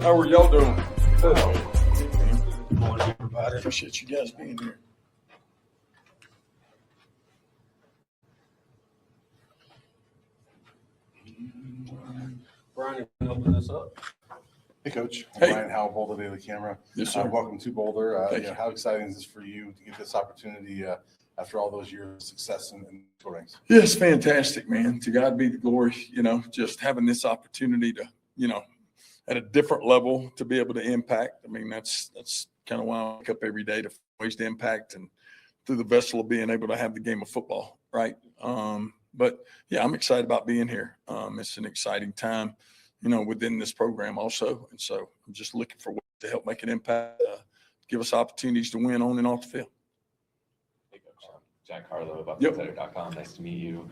How are y'all doing? Good morning, everybody. Appreciate you guys being here. Brian, you can open this up. Hey, Coach. Hey. Brian Howell, Boulder Daily Camera. Yes, sir. Welcome to Boulder. Thank you. How exciting is this for you to get this opportunity after all those years of success in ranks? Yeah, it's fantastic, man. To God be the glory, just having this opportunity to, at a different level to be able to impact. I mean, that's kind of why I wake up every day to ways to impact and through the vessel of being able to have the game of football, right? But yeah, I'm excited about being here. It's an exciting time, within this program also. And so I'm just looking for ways to help make an impact, give us opportunities to win on and off the field. Hey, Coach. Jack Harlow of Yep. UpInsider.com. Nice to meet you.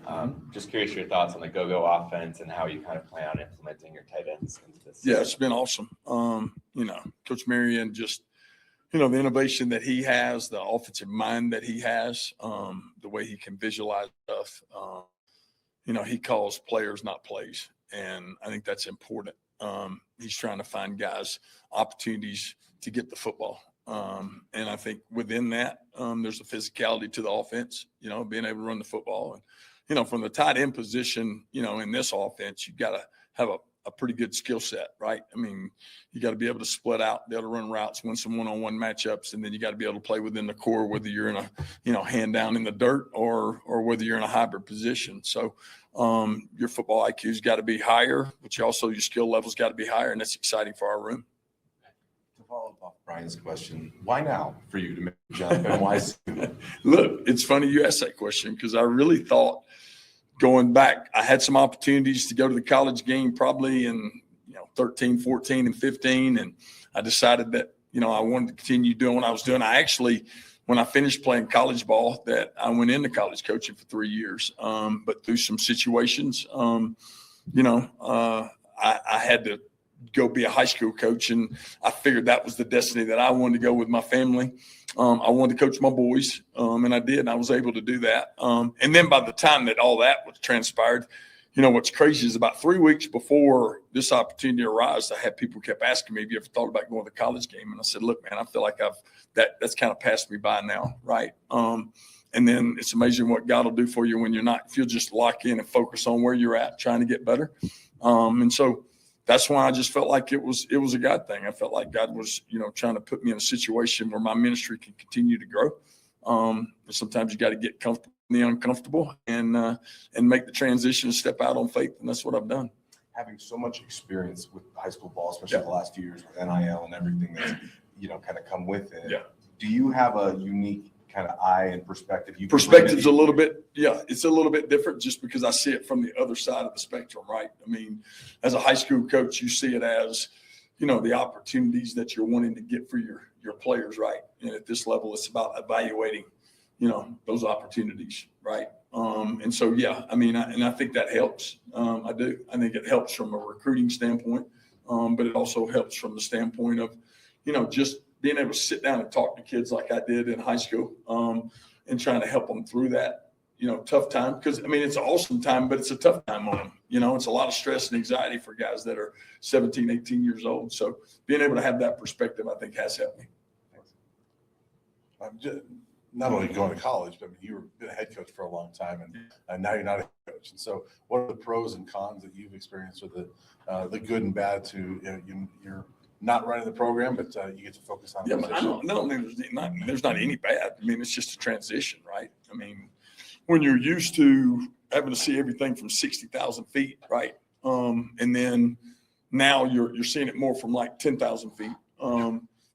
Just curious your thoughts on the go-go offense and how you kind of plan on implementing your tight ends into this. Yeah, it's been awesome. Coach Marion, just, the innovation that he has, the offensive mind that he has, the way he can visualize stuff. He calls players, not plays. And I think that's important. He's trying to find guys opportunities to get the football. And I think within that, there's a physicality to the offense, being able to run the football. And, from the tight end position, in this offense, you've got to have a pretty good skill set, right? I mean, you got to be able to split out, be able to run routes, win some one-on-one matchups, and then you got to be able to play within the core, whether you're in a, hand down in the dirt or whether you're in a hybrid position. So your football IQ's got to be higher, but your skill level's got to be higher, and that's exciting for our room. To follow up on Brian's question, why now for you to make the jump and why soon? Look, it's funny you asked that question because I really thought going back, I had some opportunities to go to the college game probably in 13, 14, and 15, and I decided that I wanted to continue doing what I was doing. I actually, when I finished playing college ball, that I went into college coaching for 3 years, but through some situations, I had to go be a high school coach, and I figured that was the destiny that I wanted to go with my family. I wanted to coach my boys, and I did, and I was able to do that. And then by the time that all that was transpired, what's crazy is about 3 weeks before this opportunity arose, I had people kept asking me, have you ever thought about going to the college game? And I said, look, man, I feel like that's kind of passed me by now, right? And then it's amazing what God will do for you when if you'll just lock in and focus on where you're at, trying to get better. And so that's why I just felt like it was a God thing. I felt like God was, trying to put me in a situation where my ministry can continue to grow. And sometimes you got to get comfortable in the uncomfortable and make the transition and step out on faith. And that's what I've done. Having so much experience with high school ball, especially the last few years with NIL and everything that's, kind of come with it. Yeah. Do you have a unique kind of eye and perspective? Perspective's a little bit, it's a little bit different just because I see it from the other side of the spectrum, right? I mean, as a high school coach, you see it as, the opportunities that you're wanting to get for your players, right? And at this level, it's about evaluating, those opportunities, right? And so, I think that helps. I do. I think it helps from a recruiting standpoint, but it also helps from the standpoint of, just being able to sit down and talk to kids like I did in high school, and trying to help them through that, tough time. Because, it's an awesome time, but it's a tough time on them. It's a lot of stress and anxiety for guys that are 17, 18 years old. So being able to have that perspective, I think, has helped me. I'm just not only going to college, but you were been a head coach for a long time, and now you're not a head coach. And so what are the pros and cons that you've experienced with the good and bad to, you're not running the program, but you get to focus on. Yeah, but I don't think there's not any bad. It's just a transition, right? When you're used to having to see everything from 60,000 feet, right? And then now you're seeing it more from like 10,000 feet.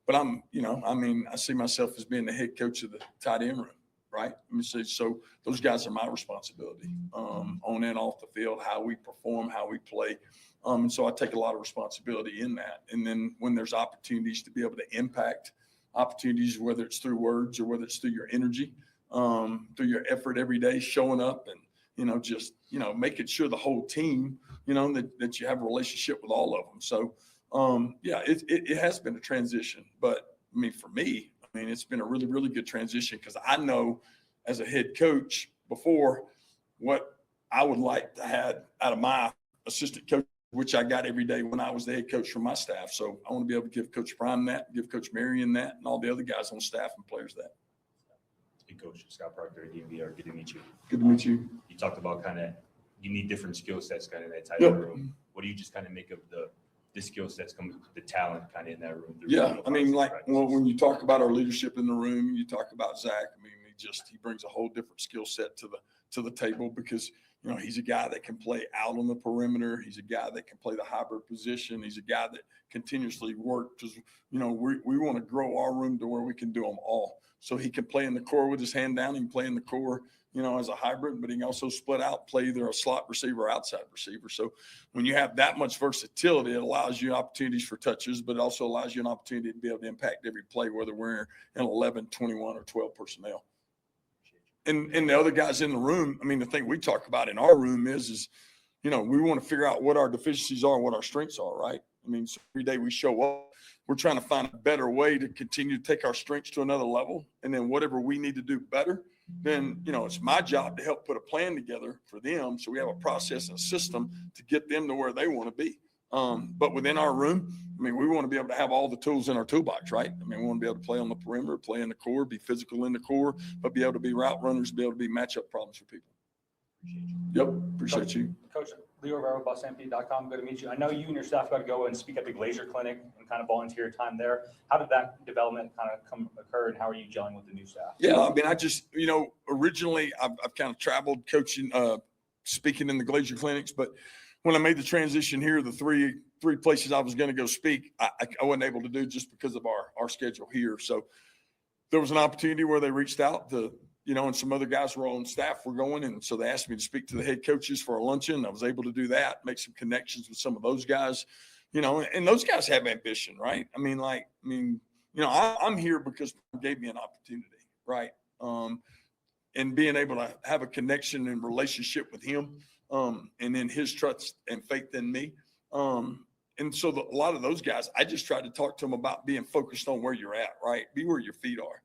But I see myself as being the head coach of the tight end room, right? So those guys are my responsibility, on and off the field, how we perform, how we play. And so I take a lot of responsibility in that. And then when there's opportunities to be able to impact opportunities, whether it's through words or whether it's through your energy, through your effort every day, showing up and, making sure the whole team, that you have a relationship with all of them. So, it has been a transition, but for me, it's been a really, really good transition because I know as a head coach before what I would like to have out of my assistant coach which I got every day when I was the head coach for my staff. So I want to be able to give Coach Prime that, give Coach Marion that, and all the other guys on staff and players that. Hey, Coach Scott Proctor, DMVR, good to meet you. Good to meet you. You talked about kind of you need different skill sets kind of in that type Yep. of room. What do you just kind of make of the skill sets come the talent kind of in that room? Yeah, I mean, like, well, when you talk about our leadership in the room, you talk about Zach. I mean, he brings a whole different skill set to the table because he's a guy that can play out on the perimeter. He's a guy that can play the hybrid position. He's a guy that continuously works because we want to grow our room to where we can do them all. So he can play in the core with his hand down. He can play in the core, as a hybrid, but he can also split out, play either a slot receiver or outside receiver. So when you have that much versatility, it allows you opportunities for touches, but it also allows you an opportunity to be able to impact every play, whether we're in 11, 21, or 12 personnel. And the other guys in the room, I mean, the thing we talk about in our room is we want to figure out what our deficiencies are and what our strengths are, right? I mean, so every day we show up, we're trying to find a better way to continue to take our strengths to another level. And then whatever we need to do better, then, it's my job to help put a plan together for them. So we have a process and a system to get them to where they want to be. But within our room, I mean, we want to be able to have all the tools in our toolbox, right? I mean, we want to be able to play on the perimeter, play in the core, be physical in the core, but be able to be route runners, be able to be matchup problems for people. Appreciate you. Yep. Appreciate you. Coach Leo Rivera, BusMP.com. Good to meet you. I know you and your staff got to go and speak at the Glazier Clinic and kind of volunteer time there. How did that development kind of occur, and how are you gelling with the new staff? Yeah, I mean, I just, originally I've kind of traveled coaching, speaking in the Glazier clinics, but when I made the transition here, the three places I was going to go speak, I wasn't able to do just because of our schedule here. So there was an opportunity where they reached out to, and some other guys were on staff were going. And so they asked me to speak to the head coaches for a luncheon. I was able to do that, make some connections with some of those guys, and those guys have ambition, right? I'm here because it gave me an opportunity, right? And being able to have a connection and relationship with him, and then his trust and faith in me. And so a lot of those guys, I just tried to talk to them about being focused on where you're at, right? Be where your feet are,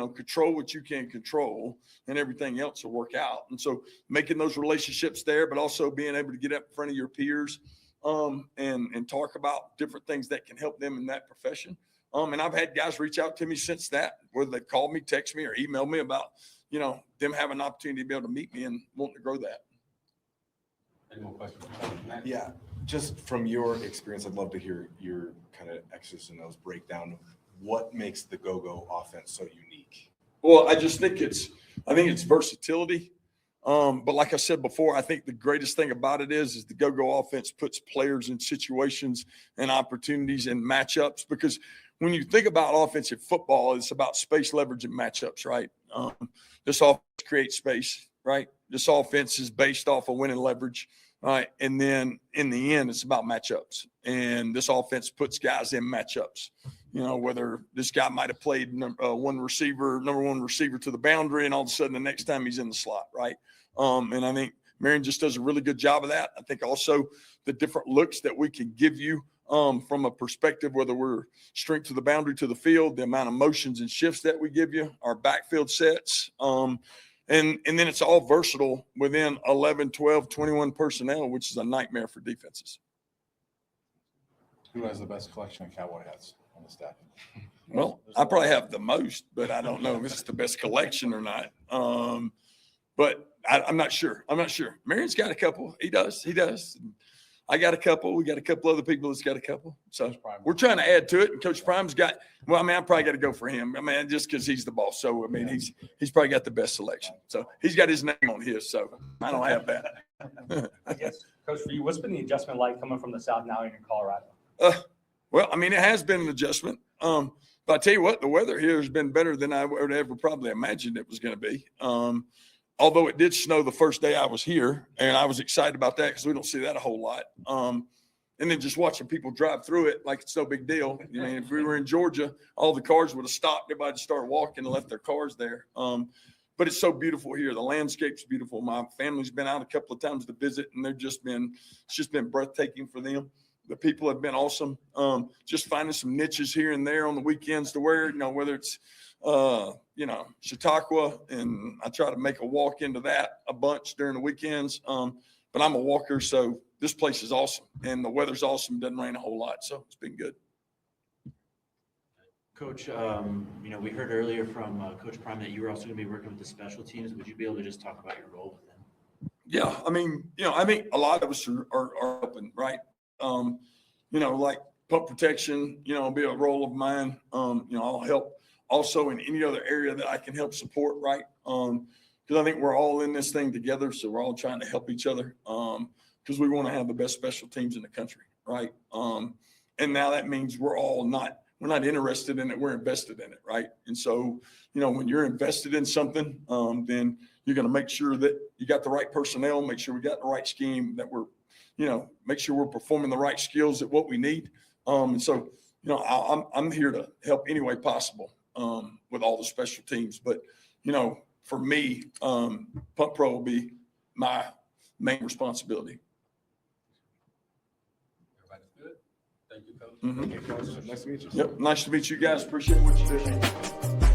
control what you can control, and everything else will work out. And so making those relationships there, but also being able to get up in front of your peers, and talk about different things that can help them in that profession. And I've had guys reach out to me since that, whether they've called me, text me, or emailed me about, them having an opportunity to be able to meet me and wanting to grow that. Any more questions? Yeah, just from your experience, I'd love to hear your kind of X's and O's breakdown of what makes the go-go offense so unique. Well, I just think it's versatility. But like I said before, I think the greatest thing about it is the go-go offense puts players in situations and opportunities and matchups, because when you think about offensive football, it's about space, leverage, and matchups, right? This offense creates space, right? This offense is based off of winning leverage, right? And then in the end, it's about matchups. And this offense puts guys in matchups. Whether this guy might have played number one receiver to the boundary, and all of a sudden the next time he's in the slot, right? And I think Marion just does a really good job of that. I think also the different looks that we can give you from a perspective, whether we're strength to the boundary to the field, the amount of motions and shifts that we give you, our backfield sets, and then it's all versatile within 11, 12, 21 personnel, which is a nightmare for defenses. Who has the best collection of cowboy hats on the staff? Well, I probably have the most, but I don't know if it's the best collection or not. But I'm not sure. Marion's got a couple. He does. I got a couple. We got a couple other people that's got a couple. So we're trying to add to it. And Coach Prime's got, I probably got to go for him. Just because he's the boss. So, he's probably got the best selection. So he's got his name on his. So I don't have that. I guess, Coach, for you, what's been the adjustment like coming from the South now in Colorado? Well, it has been an adjustment. But I tell you what, the weather here has been better than I would ever probably imagined it was going to be. Although it did snow the first day I was here, and I was excited about that because we don't see that a whole lot. And then just watching people drive through it like it's no big deal. If we were in Georgia, all the cars would have stopped. Everybody just started walking and left their cars there. But it's so beautiful here. The landscape's beautiful. My family's been out a couple of times to visit, and it's just been breathtaking for them. The people have been awesome. Just finding some niches here and there on the weekends to wear, whether it's Chautauqua, and I try to make a walk into that a bunch during the weekends. But I'm a walker, so this place is awesome and the weather's awesome. Doesn't rain a whole lot. So it's been good. Coach, you know, we heard earlier from Coach Prime that you were also going to be working with the special teams. Would you be able to just talk about your role with them? Yeah. I mean, a lot of us are helping, right? Like pump protection, be a role of mine. I'll help also in any other area that I can help support, right? Because I think we're all in this thing together. So we're all trying to help each other because we want to have the best special teams in the country, right? And now that means we're not interested in it. We're invested in it, right? And so, when you're invested in something, then you're going to make sure that you got the right personnel, make sure we got the right scheme, that we're, make sure we're performing the right skills at what we need. And so, I'm here to help any way possible with all the special teams. But, for me, Punt Pro will be my main responsibility. Everybody's good? Thank you, Coach. Mhm. Thank you, Coach. Nice to meet you. Yep. Nice to meet you guys. Appreciate what you do.